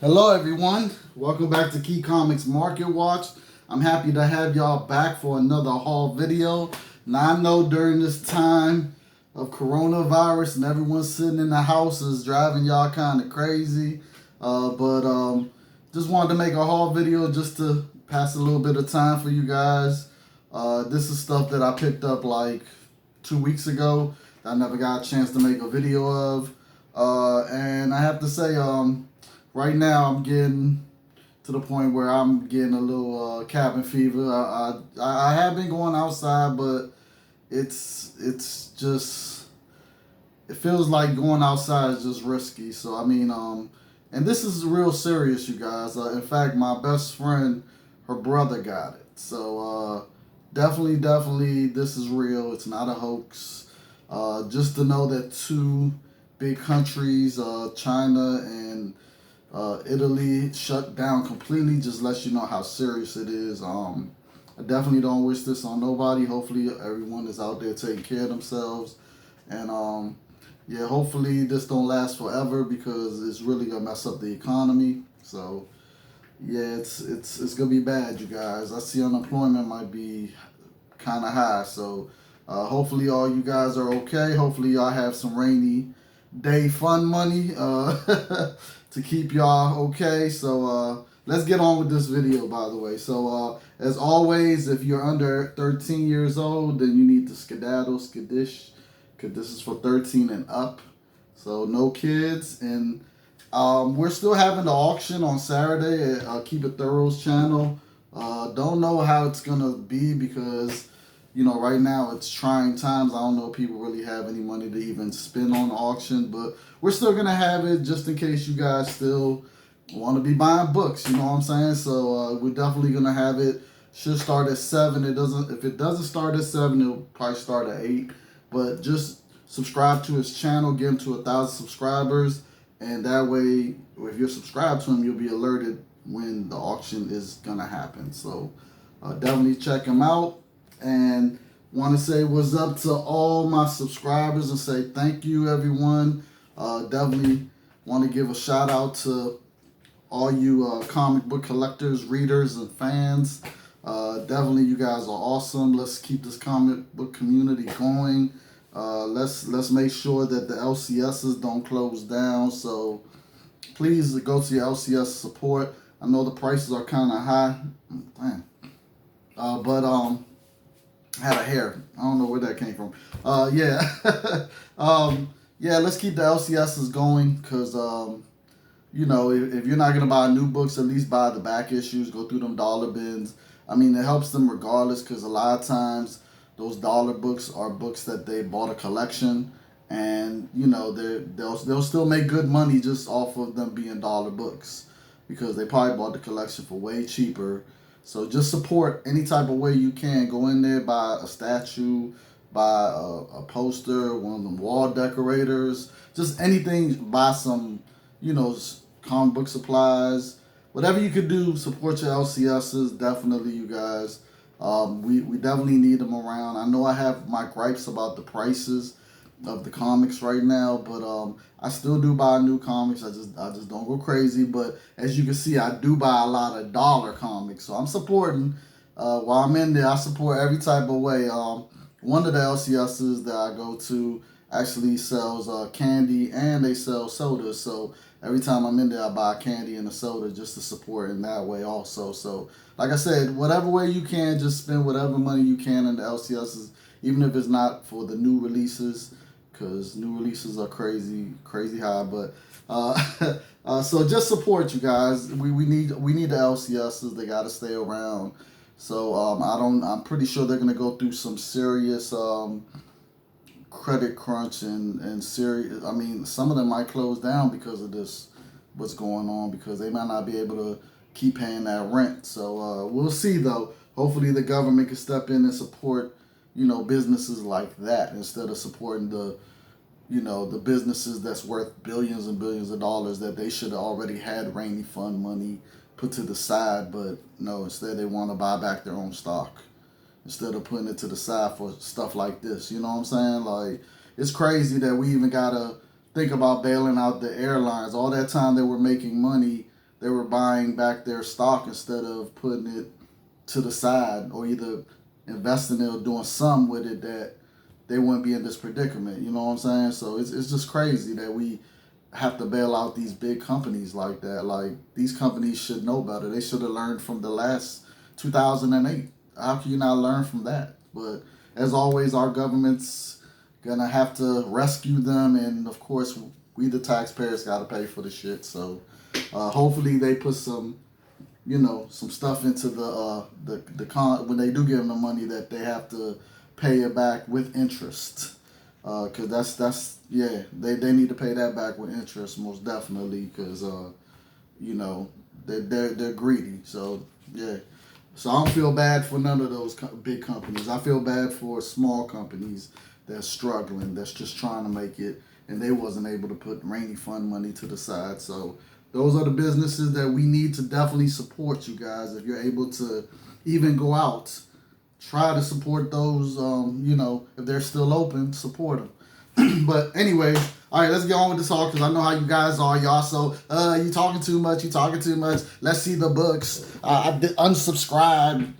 Hello everyone, welcome back to Key Comics Market Watch. I'm happy to have y'all back for another haul video. Now I know during this time of coronavirus and everyone sitting in the house is driving y'all kind of crazy, but just wanted to make a haul video just to pass a little bit of time for you guys. This is stuff that I picked up like 2 weeks ago that I never got a chance to make a video of, and I have to say right now, I'm getting to the point where I'm getting a little cabin fever. I have been going outside, but it's just, it feels like going outside is just risky. So I mean, and this is real serious, you guys. In fact, my best friend, her brother got it. So definitely, this is real. It's not a hoax. Just to know that two big countries, China and Italy, shut down completely, just lets you know how serious it is. I definitely don't wish this on nobody. Hopefully everyone is out there taking care of themselves, and yeah, hopefully this don't last forever because it's really gonna mess up the economy. So yeah, it's gonna be bad, you guys. I see unemployment might be kind of high, so hopefully all you guys are okay. Hopefully y'all have some rainy day fun money to keep y'all okay. So let's get on with this video, by the way. So as always, if you're under 13 years old, then you need to skedaddle, skadish, because this is for 13 and up. So no kids. And we're still having the auction on Saturday at Keep It Thorough's channel. Don't know how it's gonna be because, you know, right now it's trying times. I don't know if people really have any money to even spend on the auction, but we're still gonna have it just in case you guys still want to be buying books. You know what I'm saying? So we're definitely gonna have it. Should start at 7. If it doesn't start at 7, it'll probably start at 8. But just subscribe to his channel, get him to 1,000 subscribers, and that way, if you're subscribed to him, you'll be alerted when the auction is gonna happen. So definitely check him out. And want to say what's up to all my subscribers and say thank you, everyone. Definitely want to give a shout out to all you comic book collectors, readers, and fans. Definitely, you guys are awesome. Let's keep this comic book community going. Let's make sure that the LCSs don't close down. So please go to your LCS support. I know the prices are kind of high. Damn. But had a hair. I don't know where that came from. Yeah. Yeah, let's keep the LCSs going because, you know, if you're not going to buy new books, at least buy the back issues. Go through them dollar bins. I mean, it helps them regardless because a lot of times those dollar books are books that they bought a collection. And, you know, they'll still make good money just off of them being dollar books because they probably bought the collection for way cheaper. So just support any type of way you can. Go in there, buy a statue, buy a poster, one of them wall decorators, just anything. Buy some, you know, comic book supplies, whatever you could do. Support your LCSs. Definitely, you guys. We definitely need them around. I know I have my gripes about the prices of the comics right now, but I still do buy new comics. I just don't go crazy. But as you can see, I do buy a lot of dollar comics, so I'm supporting. While I'm in there, I support every type of way. One of the LCSs that I go to actually sells candy and they sell sodas. So every time I'm in there, I buy candy and a soda just to support in that way also. So like I said, whatever way you can, just spend whatever money you can in the LCSs, even if it's not for the new releases, because new releases are crazy high. But so just support, you guys. We need the LCSs. They got to stay around. So I'm pretty sure they're gonna go through some serious credit crunch and serious. I mean, some of them might close down because of this, what's going on, because they might not be able to keep paying that rent. So we'll see though. Hopefully the government can step in and support, you know, businesses like that instead of supporting the, you know, the businesses that's worth billions and billions of dollars that they should have already had rainy fund money put to the side. But no, instead they want to buy back their own stock instead of putting it to the side for stuff like this. You know what I'm saying? Like, it's crazy that we even got to think about bailing out the airlines. All that time they were making money they were buying back their stock instead of putting it to the side or either investing it or doing something with it, that they wouldn't be in this predicament. You know what I'm saying? So it's just crazy that we have to bail out these big companies like that. Like, these companies should know better. They should have learned from the last 2008. How can you not learn from that? But as always, our government's gonna have to rescue them, and of course, we the taxpayers got to pay for the shit. So hopefully they put some, some stuff into the con when they do give them the money, that they have to pay it back with interest. Cause that's they need to pay that back with interest, most definitely, cause they're greedy. So yeah. So I don't feel bad for none of those big companies. I feel bad for small companies that's struggling, that's just trying to make it, and they wasn't able to put rainy fund money to the side. So those are the businesses that we need to definitely support, you guys. If you're able to even go out, try to support those, if they're still open, support them. But anyway, all right, let's get on with this talk, because I know how you guys are, y'all. So, you talking too much, Let's see the books. I unsubscribed,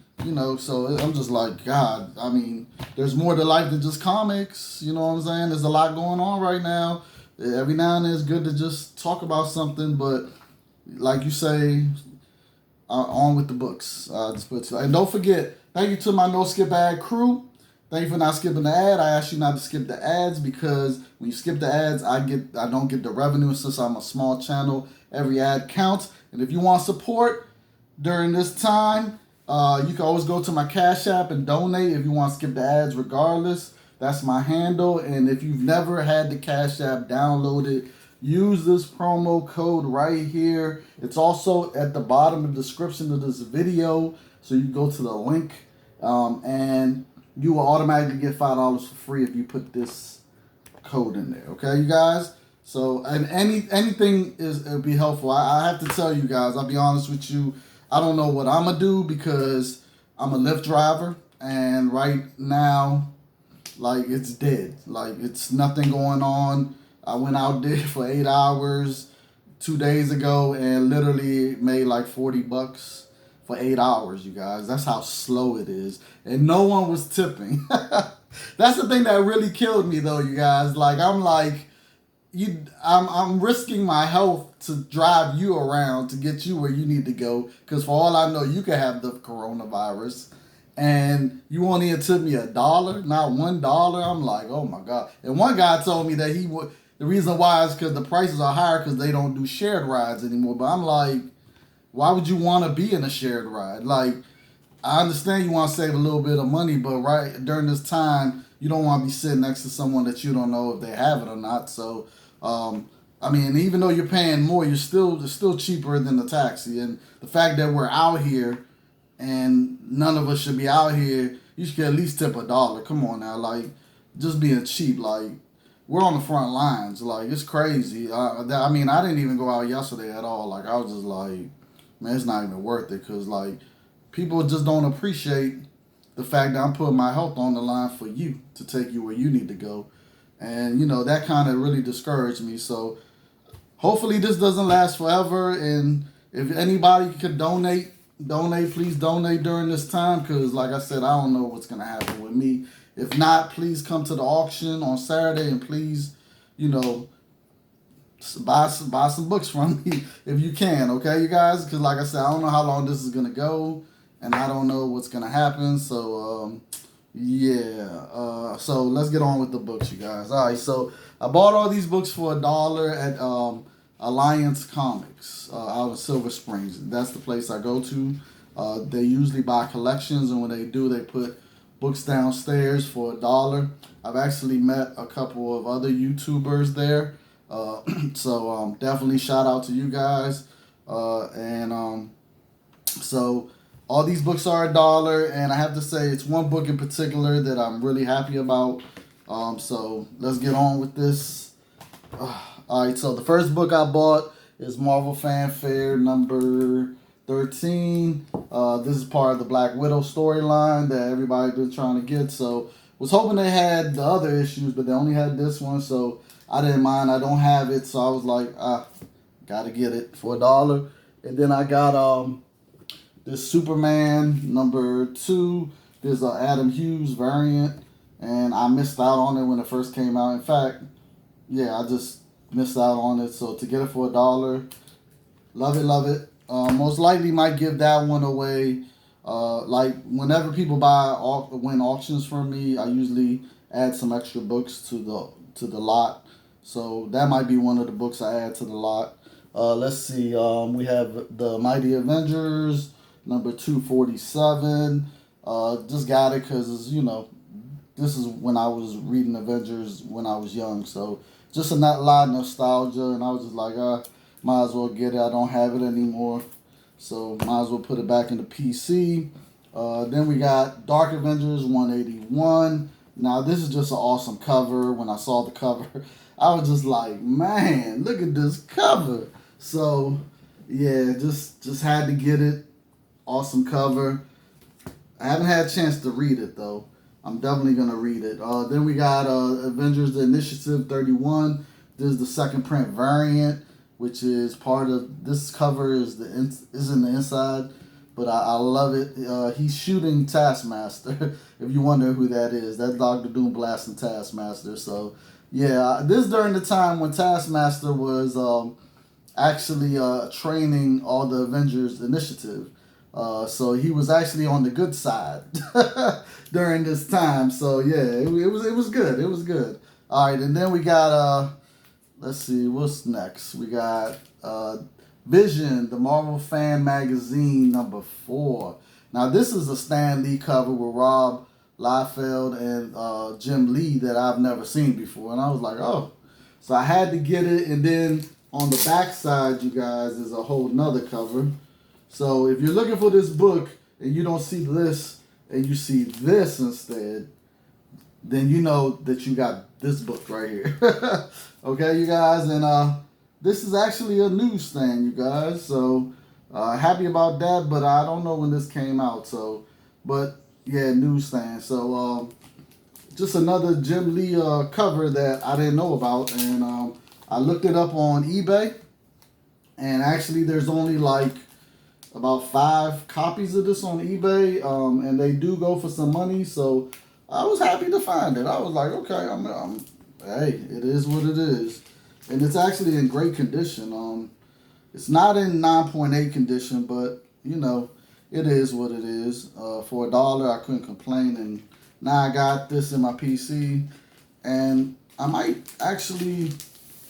so I'm just like, God, I mean, there's more to life than just comics. You know what I'm saying? There's a lot going on right now. Every now and then it's good to just talk about something, but like you say, on with the books. And don't forget, thank you to my no skip ad crew. Thank you for not skipping the ad. I asked you not to skip the ads, because when you skip the ads, I don't get the revenue. Since I'm a small channel, every ad counts. And if you want support during this time, you can always go to my Cash App and donate if you want to skip the ads regardless. That's my handle. And if you've never had the Cash App downloaded, use this promo code right here. It's also at the bottom of the description of this video. So you go to the link, and you will automatically get $5 for free if you put this code in there. Okay, you guys? So, and anything it'll be helpful. I have to tell you guys, I'll be honest with you, I don't know what I'm going to do, because I'm a Lyft driver, and right now, like, it's dead. Like, it's nothing going on. I went out there for 8 hours 2 days ago and literally made like $40 for 8 hours, you guys. That's how slow it is. And no one was tipping. That's the thing that really killed me, though, you guys. Like, I'm risking my health to drive you around to get you where you need to go, because for all I know, you could have the coronavirus, and you won't even tip me $1, not $1. I'm like, oh my God. And one guy told me that the reason why is because the prices are higher because they don't do shared rides anymore. But I'm like, why would you want to be in a shared ride? Like, I understand you want to save a little bit of money, but right during this time, you don't want to be sitting next to someone that you don't know if they have it or not. So, I mean, even though you're paying more, it's still cheaper than the taxi. And the fact that we're out here and none of us should be out here, you should at least tip $1. Come on now, like, just being cheap. Like, we're on the front lines. Like, it's crazy. I mean, I didn't even go out yesterday at all. Like, I was just like, man, it's not even worth it, because, like, people just don't appreciate the fact that I'm putting my health on the line for you to take you where you need to go. And, that kind of really discouraged me. So hopefully this doesn't last forever. And if anybody could donate, please donate during this time, because, like I said, I don't know what's going to happen with me. If not, please come to the auction on Saturday, and please, buy some books from me if you can, okay, you guys? Because, like I said, I don't know how long this is going to go, and I don't know what's going to happen. So, so let's get on with the books, you guys. All right, so I bought all these books for $1 at Alliance Comics out of Silver Springs. That's the place I go to. They usually buy collections, and when they do, they put books downstairs for $1. I've actually met a couple of other YouTubers there. So definitely shout out to you guys. So all these books are $1, and I have to say it's one book in particular that I'm really happy about. So let's get on with this. All right, so the first book I bought is Marvel Fanfare number 13. This is part of the Black Widow storyline that everybody's been trying to get. So was hoping they had the other issues, but they only had this one, so I didn't mind. I don't have it, so I was like, gotta get it for $1. And then I got this Superman #2. There's a Adam Hughes variant, and I missed out on it when it first came out. In fact, yeah, I just missed out on it. So to get it for $1, love it, love it. Most likely might give that one away. Like whenever people win auctions from me, I usually add some extra books to the lot. So that might be one of the books I add to the lot. Let's see. We have the Mighty Avengers #247. Just got it because this is when I was reading Avengers when I was young. So just a lot of nostalgia, and I was just like, might as well get it. I don't have it anymore, so might as well put it back in the PC. Then we got Dark Avengers 181. Now this is just an awesome cover. When I saw the cover, I was just like, man, look at this cover. So yeah, just had to get it. Awesome cover. I haven't had a chance to read it though. I'm definitely gonna read it. Then we got Avengers: The Initiative 31. This is the second print variant, which is part of this cover is in the inside, but I love it. He's shooting Taskmaster. If you wonder who that is, that's Dr. Doom blasting Taskmaster. So yeah, this during the time when Taskmaster was actually training all the Avengers Initiative. So he was actually on the good side during this time. So yeah, it was good. It was good. All right, and then we got let's see what's next. We got Vision, the Marvel Fan Magazine #4. Now this is a Stan Lee cover with Rob Liefeld and Jim Lee that I've never seen before, and I was like, oh, so I had to get it. And then on the back side, you guys, is a whole nother cover. So if you're looking for this book and you don't see this and you see this instead, then you know that you got this book right here. Okay, you guys, and this is actually a newsstand, you guys. So happy about that, but I don't know when this came out. So, but yeah, newsstand. So just another Jim Lee cover that I didn't know about, and I looked it up on eBay, and actually there's only like about 5 copies of this on eBay, and they do go for some money. So I was happy to find it. I was like, okay, hey, it is what it is, and it's actually in great condition. It's not in 9.8 condition, but it is what it is. For $1, I couldn't complain, and now I got this in my PC, and I might actually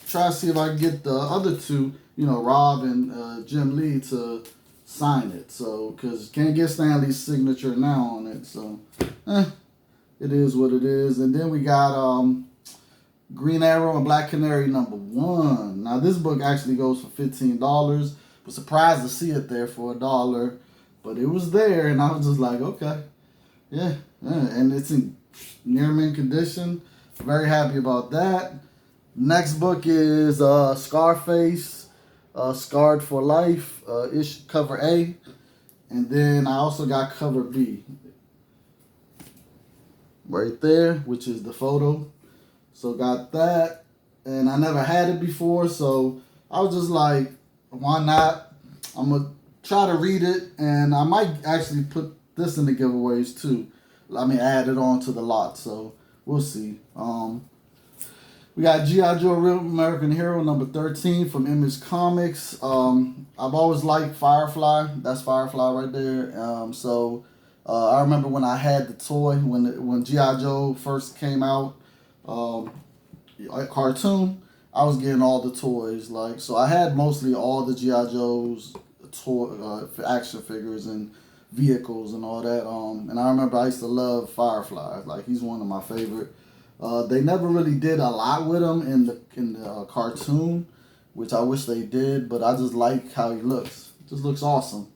try to see if I can get the other two, Rob and Jim Lee to sign it. So, because can't get Stanley's signature now on it. So, it is what it is. And then we got Green Arrow and Black Canary #1. Now, this book actually goes for $15. Was surprised to see it there for $1, but it was there, and I was just like, okay, yeah. And it's in near mint condition. Very happy about that. Next book is Scarface. Scarred for Life, cover A, and then I also got cover B right there, which is the photo. So got that, and I never had it before, so I was just like, why not? I'm gonna try to read it, and I might actually put this in the giveaways too. Add it on to the lot, so we'll see. We got G.I. Joe Real American Hero #13 from Image Comics. I've always liked Firefly. That's Firefly right there. I remember when I had the toy, when G.I. Joe first came out, cartoon, I was getting all the toys. So I had mostly all the G.I. Joe's toy, action figures and vehicles and all that. And I remember I used to love Firefly. He's one of my favorite. They never really did a lot with him in the cartoon, which I wish they did, but I just like how he looks. Just looks awesome.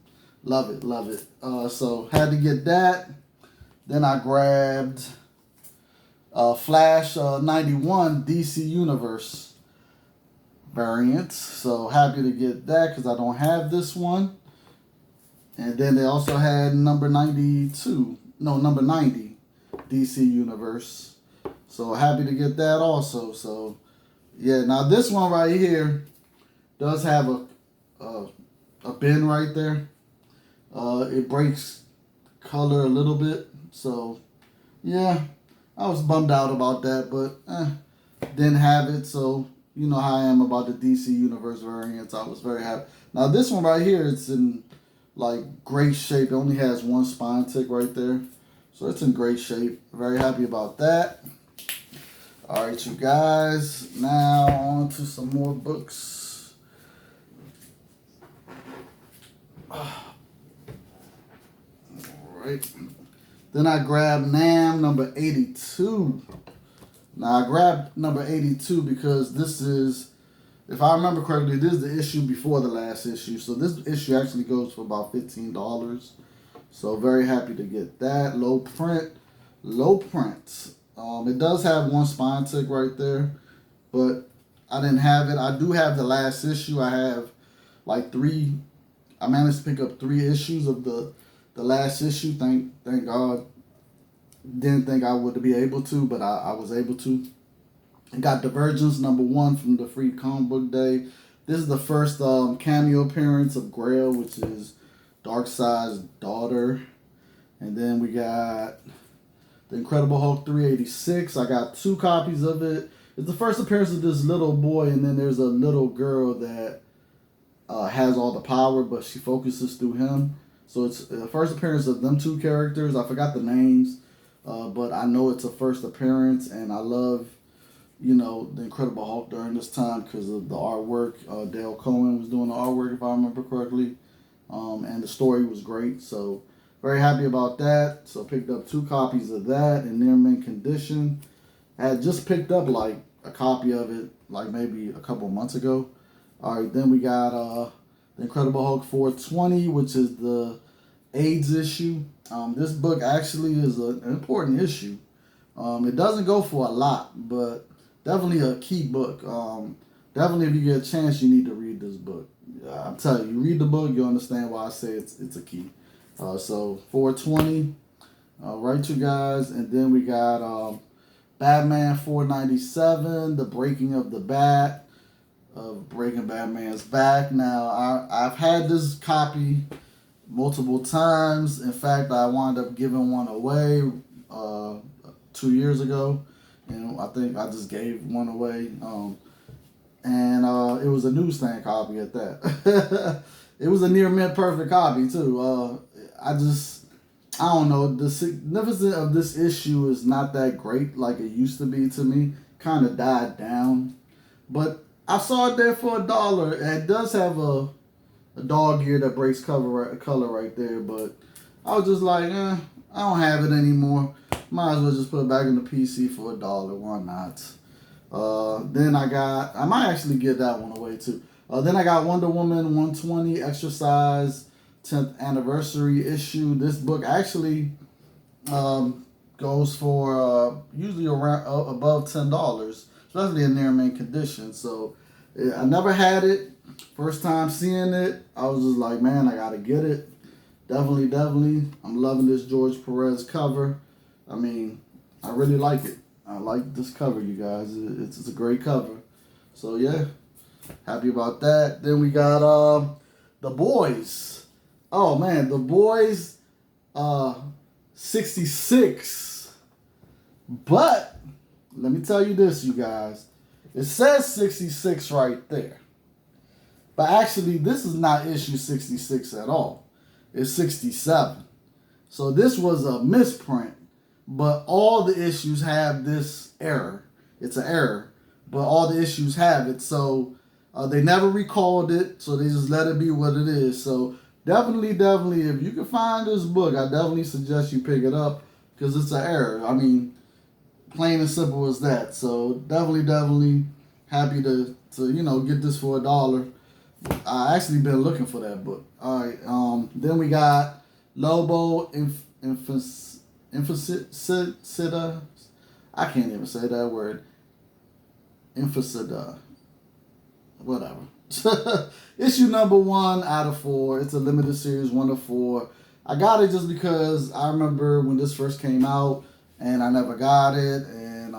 Love it, love it. So had to get that. Then I grabbed Flash 91 DC Universe variants. So happy to get that because I don't have this one. And then they also had number 90 DC Universe. So happy to get that also. So yeah, now this one right here does have a a bend right there. It breaks color a little bit. So, yeah, I was bummed out about that, but didn't have it. So, you know how I am about the DC Universe variants. I was very happy. Now, this one right here, it's in like great shape. It only has one spine tick right there. So, it's in great shape. Very happy about that. All right, you guys. Now, on to some more books. All right. Then I grabbed NAM number 82. Now, I grabbed number 82 because this is, if I remember correctly, this is the issue before the last issue. So this issue actually goes for about $15. So very happy to get that. Low print. It does have one spine tick right there, but I didn't have it. I do have the last issue. I have like I managed to pick up 3 issues of the last issue. Thank God. Didn't think I would be able to, but I was able to. I got Divergence number 1 from the free comic book day. This is the first cameo appearance of Grail, which is Darkseid's daughter. And then we got The Incredible Hulk 386. I got 2 copies of it. It's the first appearance of this little boy, and then there's a little girl that has all the power, but she focuses through him. So it's the first appearance of them 2 characters. I forgot the names. But I know it's a first appearance, and I love, The Incredible Hulk during this time because of the artwork. Dale Cohen was doing the artwork, if I remember correctly, and the story was great. So very happy about that. So picked up 2 copies of that in near mint condition. I had just picked up like a copy of it, like maybe a couple months ago. All right, then we got The Incredible Hulk 420, which is the AIDS issue. This book actually is an important issue. It doesn't go for a lot, but definitely a key book. Definitely, if you get a chance, you need to read this book. I'm telling you, read the book, you'll understand why I say it's a key. So 420, right, you guys, and then we got Batman 497, The Breaking of the Bat, of Breaking Batman's Back. Now I've had this copy multiple times. In fact, I wound up giving one away 2 years ago, and I think I just gave one away. And it was a newsstand copy at that. It was a near mint perfect copy too. I don't know. The significance of this issue is not that great like it used to be to me. Kind of died down, but I saw it there for $1. It does have a dog ear that breaks color right there, but I was just like, I don't have it anymore. Might as well just put it back in the PC for $1. Why not? Then I might actually give that one away too. Then I got Wonder Woman 120 extra size 10th anniversary issue. This book actually goes for usually around above $10, especially in near mint condition. So I never had it. First time seeing it, I was just like, man, I gotta get it. Definitely. I'm loving this George Perez cover. I mean, I really like it. I like this cover, you guys. It's a great cover. So yeah, happy about that. Then we got The Boys. Oh man, The Boys 66. But let me tell you this, you guys. It says 66 right there. But actually, this is not issue 66 at all. It's 67. So this was a misprint, but all the issues have this error. It's an error, but all the issues have it. So they never recalled it, so they just let it be what it is. So definitely, if you can find this book, I definitely suggest you pick it up because it's an error. I mean, plain and simple as that. So definitely happy to get this for $1. I actually been looking for that book. All right. Then we got Lobo Inficida. I can't even say that word. Inficida. Whatever. Issue number 1 out of 4. It's a limited series, 1 of 4. I got it just because I remember when this first came out, and I never got it, and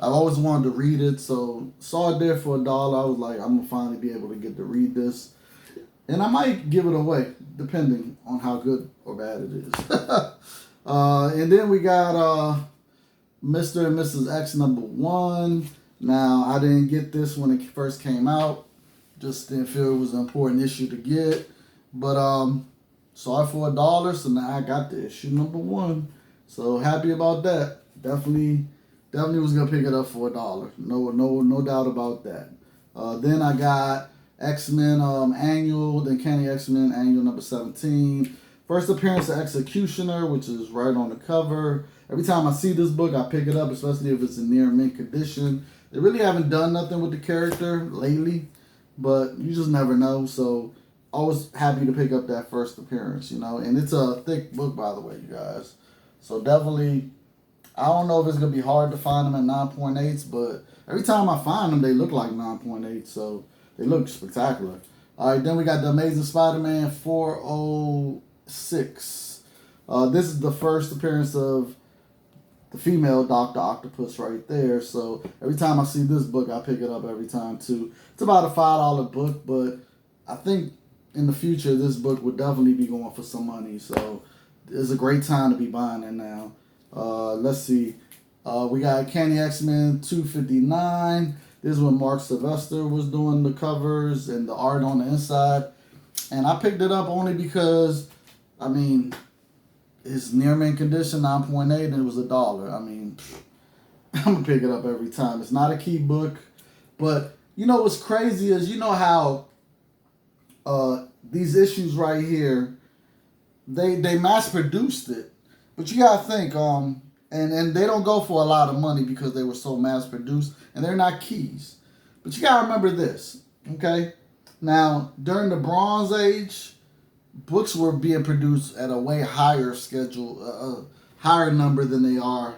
I've always wanted to read it, so saw it there for $1. I was like, I'm gonna finally be able to get to read this. And I might give it away, depending on how good or bad it is. And then we got Mr. and Mrs. X #1. Now, I didn't get this when it first came out. Just didn't feel it was an important issue to get. But saw it for $1, so now I got the issue #1. So happy about that. Definitely was gonna pick it up for $1. No doubt about that. Then I got X-Men Annual, then Candy X-Men Annual #17. First appearance of Executioner, which is right on the cover. Every time I see this book, I pick it up, especially if it's in near mint condition. They really haven't done nothing with the character lately, but you just never know. So always happy to pick up that first appearance, And it's a thick book, by the way, you guys. So definitely, I don't know if it's going to be hard to find them at 9.8s, but every time I find them, they look like 9.8, so they look spectacular. All right, then we got The Amazing Spider-Man 406. This is the first appearance of the female Dr. Octopus right there. So every time I see this book, I pick it up every time too. It's about a $5 book, but I think in the future this book would definitely be going for some money. So it's a great time to be buying it now. Let's see. We got Candy X-Men 259. This is when Mark Sylvester was doing the covers and the art on the inside. And I picked it up only because, it's near mint condition, 9.8, and it was $1. I'm going to pick it up every time. It's not a key book. But, what's crazy is, how these issues right here, they mass-produced it. But you got to think, and they don't go for a lot of money because they were so mass-produced, and they're not keys. But you got to remember this, okay? Now, during the Bronze Age, books were being produced at a way higher schedule, a higher number than they are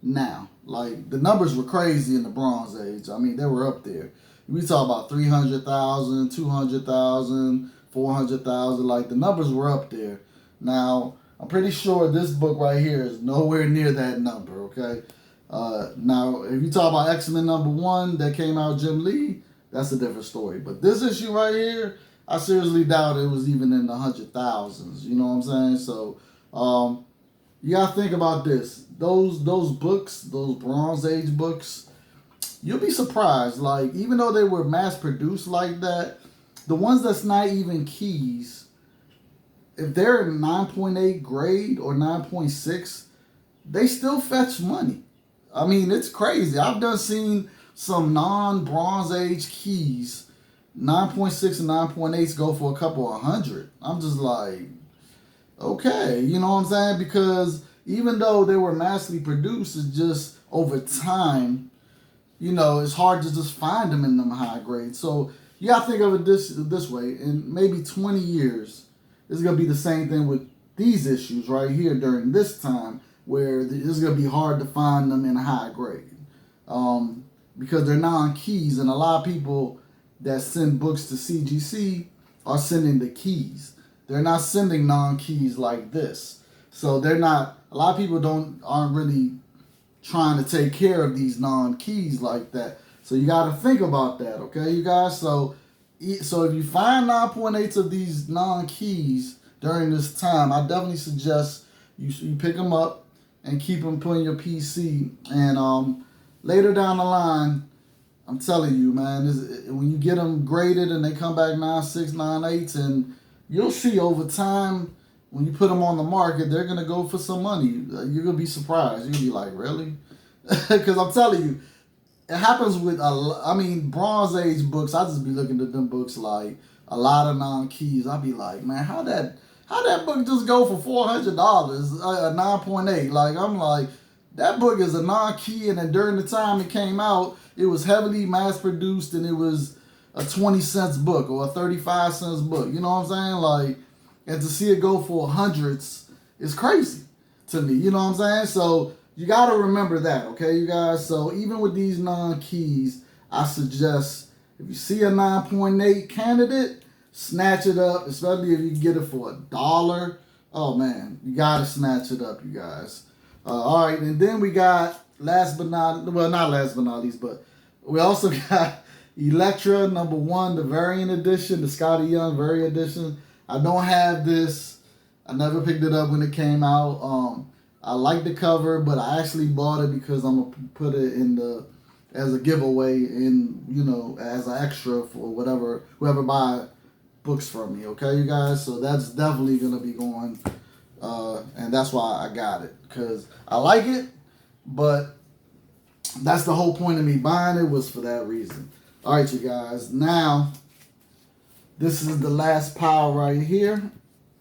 now. Like, the numbers were crazy in the Bronze Age. They were up there. We talk about 300,000, 200,000, 400,000. Like, the numbers were up there. Now, I'm pretty sure this book right here is nowhere near that number, okay? Now, if you talk about X-Men #1 that came out, Jim Lee, that's a different story. But this issue right here, I seriously doubt it was even in the 100,000s. You know what I'm saying? So, you got to think about this. Those books, those Bronze Age books, you'll be surprised. Like, even though they were mass-produced like that, the ones that's not even keys, if they're 9.8 grade or 9.6, they still fetch money. It's crazy. I've seen some non-Bronze Age keys, 9.6 and 9.8s go for a couple of $100. I'm just like, okay, you know what I'm saying? Because even though they were massively produced, it's just over time, it's hard to just find them in them high grades. So you got to think of it this way. In maybe 20 years, it's going to be the same thing with these issues right here during this time, where it's going to be hard to find them in a high grade. Because they're non-keys, and a lot of people that send books to CGC are sending the keys. They're not sending non-keys like this. So a lot of people aren't really trying to take care of these non-keys like that. So you got to think about that, okay, you guys? So if you find 9.8s of these non-keys during this time, I definitely suggest you pick them up and keep them put in your PC. And later down the line, I'm telling you, man, when you get them graded and they come back 9.6, 9.8s, and you'll see over time, when you put them on the market, they're going to go for some money. You're going to be surprised. You're going to be like, really? Because I'm telling you, it happens with, Bronze Age books. I just be looking at them books like a lot of non-keys. I'll be like, man, how that book just go for $400, 9.8? Like, I'm like, that book is a non-key, and then during the time it came out, it was heavily mass-produced, and it was a 20 cents book or a 35 cents book. You know what I'm saying? Like, and to see it go for hundreds is crazy to me. You know what I'm saying? So you got to remember that, okay, you guys? So even with these non-keys, I suggest if you see a 9.8 candidate, snatch it up, especially if you can get it for $1. Oh, man, you got to snatch it up, you guys. All right, and then we got, not last but not least, but we also got Electra #1, the variant edition, the Scotty Young variant edition. I don't have this. I never picked it up when it came out. I like the cover, but I actually bought it because I'm gonna put it in as a giveaway as an extra for whoever buy books from me. Okay, you guys. So that's definitely gonna be going, and that's why I got it, because I like it, but that's the whole point of me buying it, was for that reason. All right, you guys. Now, this is the last pile right here.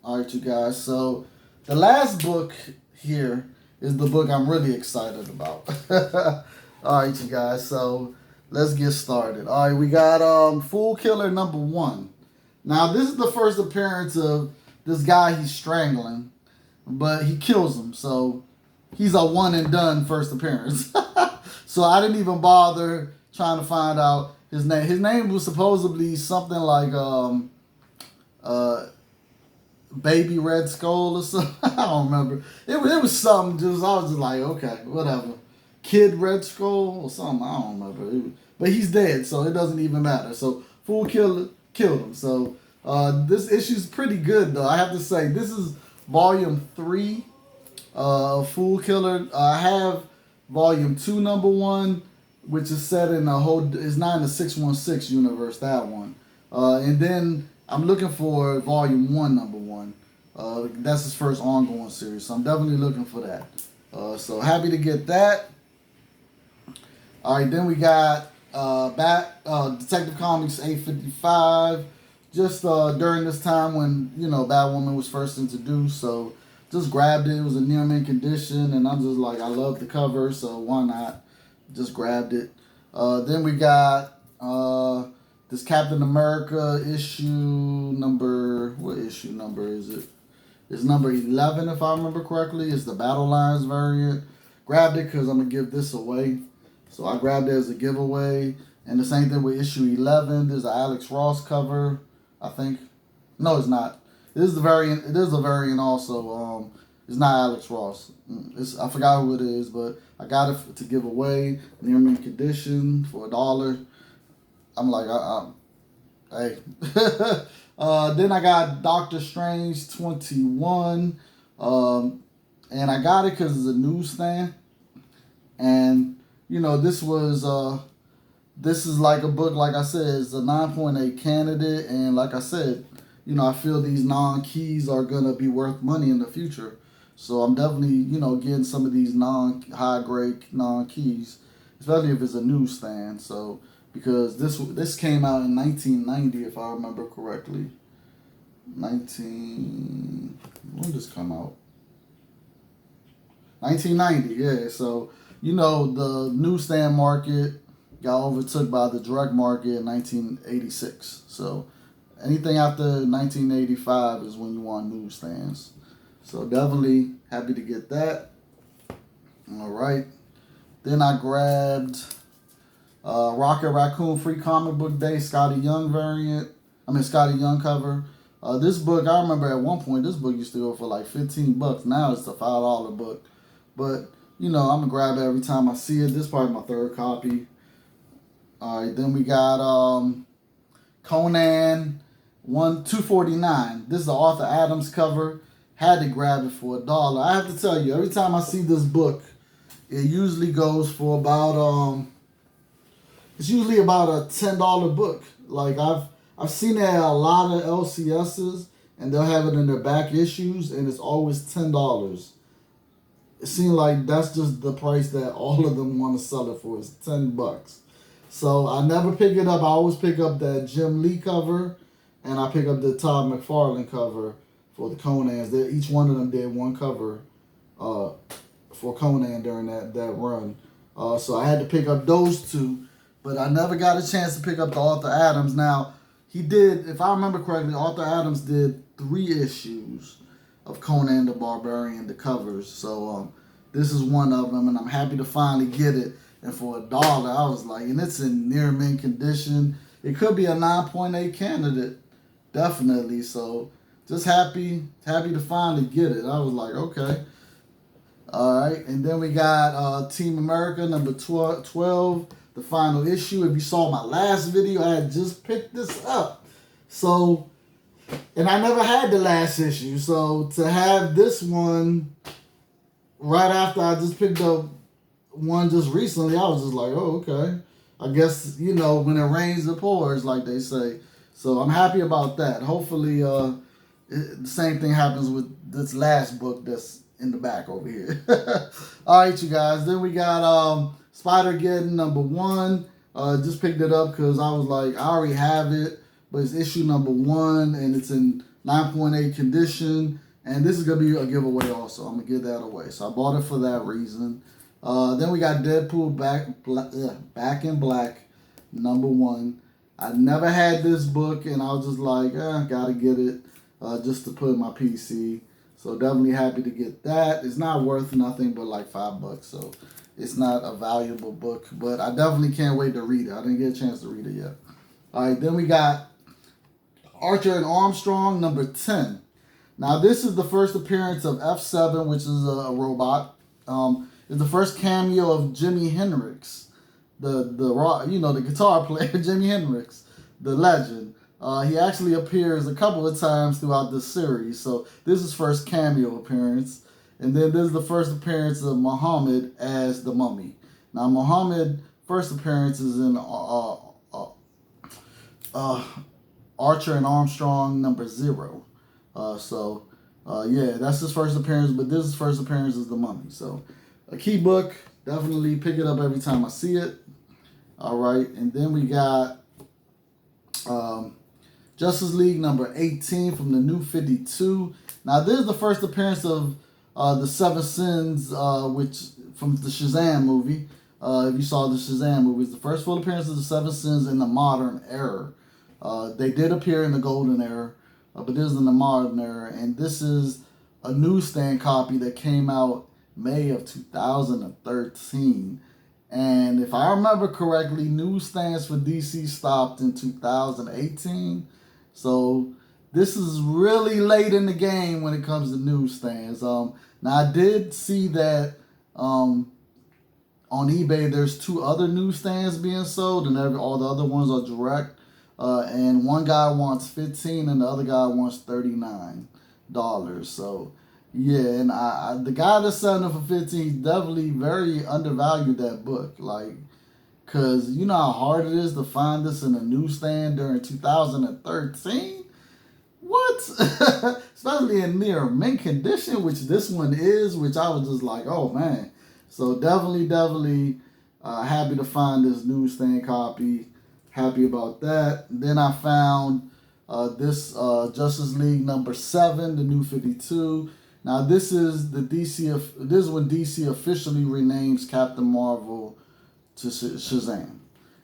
All right, you guys. So the last book here is the book I'm really excited about. All right, you guys. So let's get started. All right, we got Fool Killer #1. Now, this is the first appearance of this guy he's strangling, but he kills him. So he's a one and done first appearance. So I didn't even bother trying to find out his name. His name was supposedly something like Baby Red Skull or something. I don't remember. It was something. I was just like, okay, whatever. Kid Red Skull or something. I don't remember. But he's dead, so it doesn't even matter. So Fool Killer killed him. So this issue's pretty good, though. I have to say, this is volume 3 of Fool Killer. I have volume 2 #1, which is set in it's not in the 616 universe, that one. And then I'm looking for volume 1 #1. That's his first ongoing series, so I'm definitely looking for that. So happy to get that. All right, then we got Detective Comics 855. Just during this time when Batwoman was first introduced, so just grabbed it. It was a near mint condition, and I'm just like, I love the cover, so why not? Just grabbed it. Then we got this Captain America what issue number is it? It's number 11, if I remember correctly. It's the Battle Lines variant. Grabbed it because I'm going to give this away. So I grabbed it as a giveaway. And the same thing with issue 11. There's an Alex Ross cover, I think. No, it's not. It is the variant. It is a variant also. It's not Alex Ross. I forgot who it is, but I got it to give away. Near mint condition for $1. I'm like, hey. Then I got Doctor Strange 21. And I got it because it's a newsstand. And, this is like a book, like I said, it's a 9.8 candidate. And like I said, I feel these non-keys are going to be worth money in the future. So I'm definitely, getting some of these high-grade non-keys, especially if it's a newsstand. So, because this came out in 1990, if I remember correctly. When did this come out? 1990, yeah. So, the newsstand market got overtook by the direct market in 1986. So, anything after 1985 is when you want newsstands. So definitely happy to get that. All right. Then I grabbed Rocket Raccoon Free Comic Book Day Scotty Young variant. Scotty Young cover. This book, I remember at one point, this book used to go for like $15. Now it's a $5 book. But, I'm going to grab it every time I see it. This is probably my third copy. All right. Then we got Conan 249. This is the Arthur Adams cover. Had to grab it for $1. I have to tell you, every time I see this book, it usually goes for about it's usually about a $10 book. Like I've seen it at a lot of LCSs, and they'll have it in their back issues, and it's always $10. It seems like that's just the price that all of them want to sell it for, is $10. So I never pick it up. I always pick up that Jim Lee cover, and I pick up the Todd McFarlane cover for the Conans. Each one of them did one cover for Conan during that run. So I had to pick up those two, but I never got a chance to pick up the Arthur Adams. Now, he did, if I remember correctly, Arthur Adams did 3 issues of Conan the Barbarian, the covers. So this is one of them, and I'm happy to finally get it. And for $1, I was like, and it's in near mint condition. It could be a 9.8 candidate, definitely. So just happy to finally get it. I was like, okay. All right. And then we got Team America number 12, the final issue. If you saw my last video, I had just picked this up. So, and I never had the last issue. So to have this one right after I just picked up one just recently, I was just like, oh, okay. I guess, you know, when it rains, it pours, like they say. So I'm happy about that. Hopefully, the same thing happens with this last book that's in the back over here. All right, you guys. Then we got Spider-Geddon #1. Just picked it up because I was like, I already have it, but it's issue #1 and it's in 9.8 condition. And this is gonna be a giveaway also. I'm gonna give that away. So I bought it for that reason. Then we got Deadpool Back in Black #1. I never had this book, and I was just like, gotta get it just to put in my PC. So definitely happy to get that. It's not worth nothing but like $5, so it's not a valuable book. But I definitely can't wait to read it. I didn't get a chance to read it yet. All right, then we got Archer and Armstrong #10. Now this is the first appearance of F7, which is a robot. It's the first cameo of Jimi Hendrix, the guitar player Jimi Hendrix, the legend. He actually appears a couple of times throughout this series. So this is first cameo appearance. And then this is the first appearance of Muhammad as the Mummy. Now Muhammad first appearance is in Archer and Armstrong #0. Yeah, that's his first appearance, but this is first appearance as the Mummy. So a key book, definitely pick it up every time I see it. All right, and then we got Justice League #18 from the New 52. Now this is the first appearance of the Seven Sins, which from the Shazam movie. If you saw the Shazam movie, it's the first full appearance of the Seven Sins in the modern era. They did appear in the golden era, but this is in the modern era, and this is a newsstand copy that came out May of 2013. And if I remember correctly, newsstands for DC stopped in 2018. So this is really late in the game when it comes to newsstands. Now I did see that on eBay there's 2 other newsstands being sold, and all the other ones are direct. And one guy wants $15 and the other guy wants $39. So yeah, and the guy that's selling it for $15 definitely very undervalued that book. Like, cause you know how hard it is to find this in a newsstand during 2013. What? Especially in near mint condition, which this one is, which I was just like, oh man. So definitely happy to find this newsstand copy. Happy about that. Then I found this Justice League #7, the New 52. Now this is this is when DC officially renames Captain Marvel to Shazam.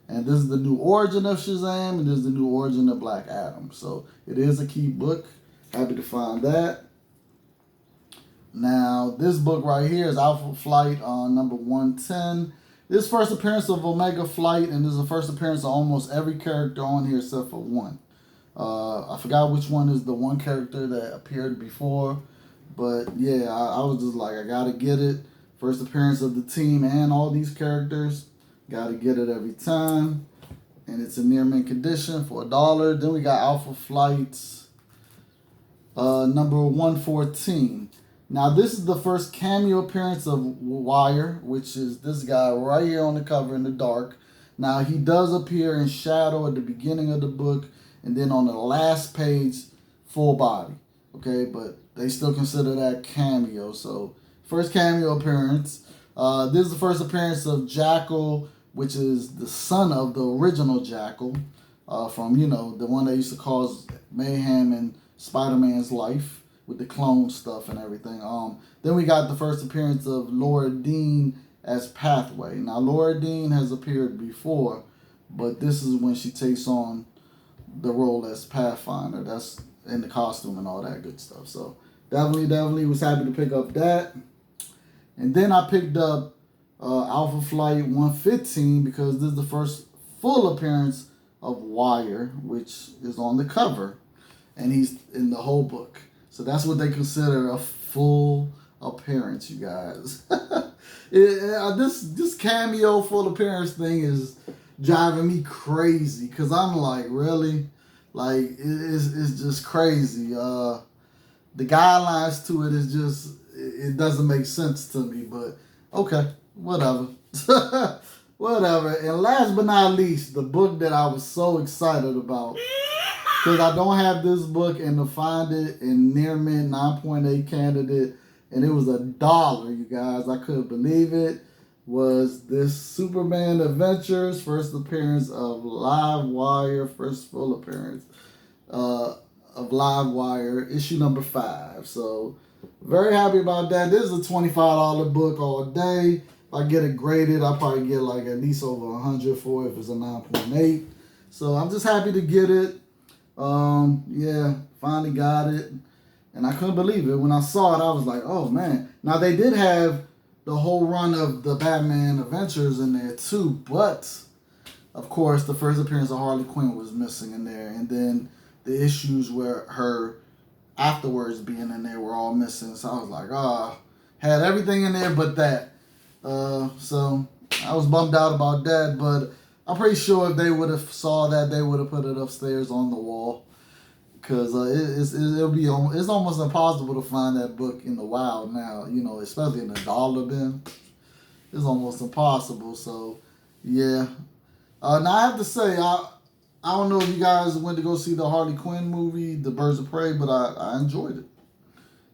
And this is the new origin of Shazam, and this is the new origin of Black Adam. So it is a key book. Happy to find that. Now this book right here is Alpha Flight on #110. This first appearance of Omega Flight, and this is the first appearance of almost every character on here except for one. I forgot which one is the one character that appeared before. But yeah, I was just like, I gotta get it. First appearance of the team and all these characters. Gotta get it every time. And it's in near mint condition for $1. Then we got Alpha Flights #114. Now this is the first cameo appearance of Wire, which is this guy right here on the cover in the dark. Now he does appear in shadow at the beginning of the book, and then on the last page, full body. Okay, but they still consider that cameo. So first cameo appearance. This is the first appearance of Jackal, which is the son of the original Jackal, from the one that used to cause mayhem in Spider-Man's life with the clone stuff and everything. Then we got the first appearance of Laura Dean as Pathway. Now Laura Dean has appeared before, but this is when she takes on the role as Pathfinder. That's in the costume and all that good stuff. So definitely was happy to pick up that. And then I picked up Alpha Flight 115 because this is the first full appearance of Wire, which is on the cover, and he's in the whole book. So that's what they consider a full appearance, you guys. This cameo full appearance thing is driving me crazy because I'm like, really, like it's just crazy. The guidelines to it is just it doesn't make sense to me, but okay, whatever. Whatever. And last but not least, the book that I was so excited about, because I don't have this book, and to find it in near mint 9.8 candidate, and it was $1, you guys. I couldn't believe it. Was this Superman Adventures, first appearance of Livewire, first full appearance of Livewire, issue number 5. So very happy about that. This is a $25 book all day. If I get it graded, I'll probably get like at least over 100 for it if it's a 9.8. So I'm just happy to get it. Yeah, finally got it. And I couldn't believe it. When I saw it, I was like, oh man. Now they did have the whole run of the Batman Adventures in there too, but of course the first appearance of Harley Quinn was missing in there, and then the issues where her afterwards being in there were all missing. So I was like, had everything in there but that. So I was bummed out about that, but I'm pretty sure if they would have saw that, they would have put it upstairs on the wall, because it's almost impossible to find that book in the wild now, especially in the dollar bin. It's almost impossible. So yeah. Now I have to say, I don't know if you guys went to go see the Harley Quinn movie, The Birds of Prey, but I enjoyed it.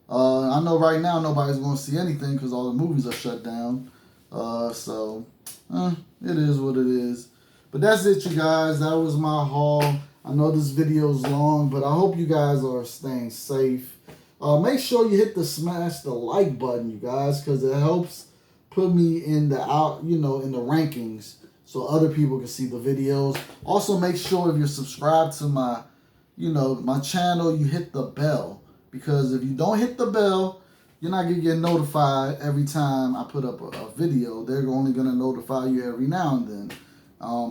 I know right now nobody's going to see anything because all the movies are shut down. So it is what it is. But that's it, you guys. That was my haul. I know this video is long, but I hope you guys are staying safe. Make sure you smash the like button, you guys, because it helps put me in the in the rankings, so other people can see the videos. Also, make sure if you're subscribed to my, my channel, you hit the bell, because if you don't hit the bell, you're not gonna get notified every time I put up a video. They're only gonna notify you every now and then.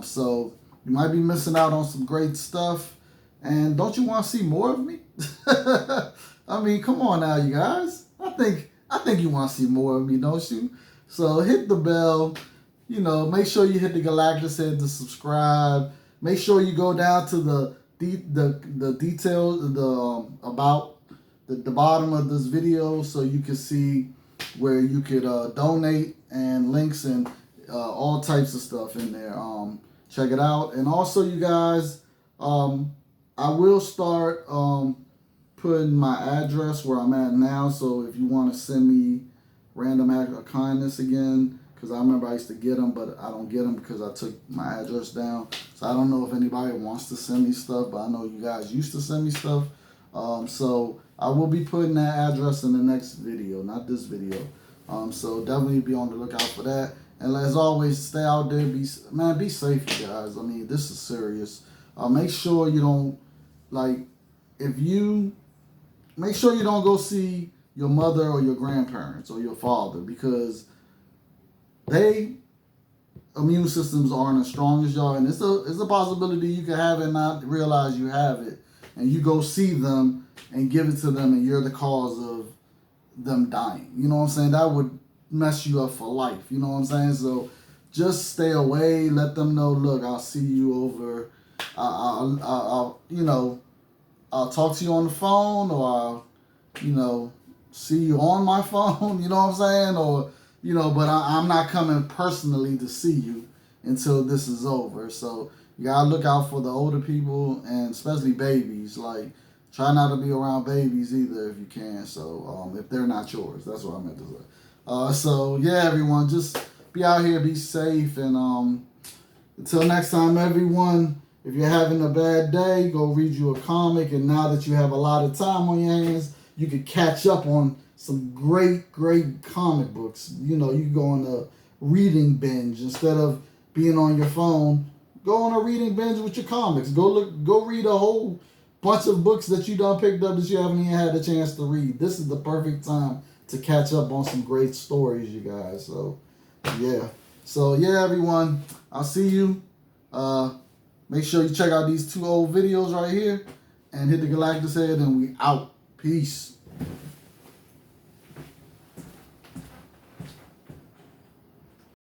So you might be missing out on some great stuff. And don't you want to see more of me? I mean, come on now, you guys. I think you want to see more of me, don't you? So hit the bell. Make sure you hit the Galactus head to subscribe. Make sure you go down to the details, about the bottom of this video, so you can see where you could donate, and links and all types of stuff in there. Check it out. And also, you guys, I will start putting my address where I'm at now. So if you want to send me random act of kindness again, because I remember I used to get them, but I don't get them because I took my address down. So I don't know if anybody wants to send me stuff, but I know you guys used to send me stuff. So I will be putting that address in the next video, not this video. So definitely be on the lookout for that. And as always, stay out there. Be safe, you guys. I mean, this is serious. Make sure you don't, make sure you don't go see your mother or your grandparents or your father, because they immune systems aren't as strong as y'all, and it's a possibility you can have it and not realize you have it, and you go see them and give it to them, and you're the cause of them dying. You know what I'm saying? That would mess you up for life. You know what I'm saying? So just stay away. Let them know, look, I'll see you over. I'll talk to you on the phone, or I'll, see you on my phone. You know what I'm saying? Or, but I'm not coming personally to see you until this is over. So you gotta look out for the older people, and especially babies. Like, try not to be around babies either if you can. So if they're not yours, that's what I meant to say. So yeah, everyone, just be out here, be safe, and until next time, everyone. If you're having a bad day, go read you a comic, and now that you have a lot of time on your hands, you can catch up on some great comic books. You can go on a reading binge instead of being on your phone. Go on a reading binge with your comics. Go read a whole bunch of books that you done picked up that you haven't even had a chance to read. This is the perfect time to catch up on some great stories, you guys. So yeah, everyone, I'll see you. Make sure you check out these 2 old videos right here, and hit the Galactus head, and we out. Peace.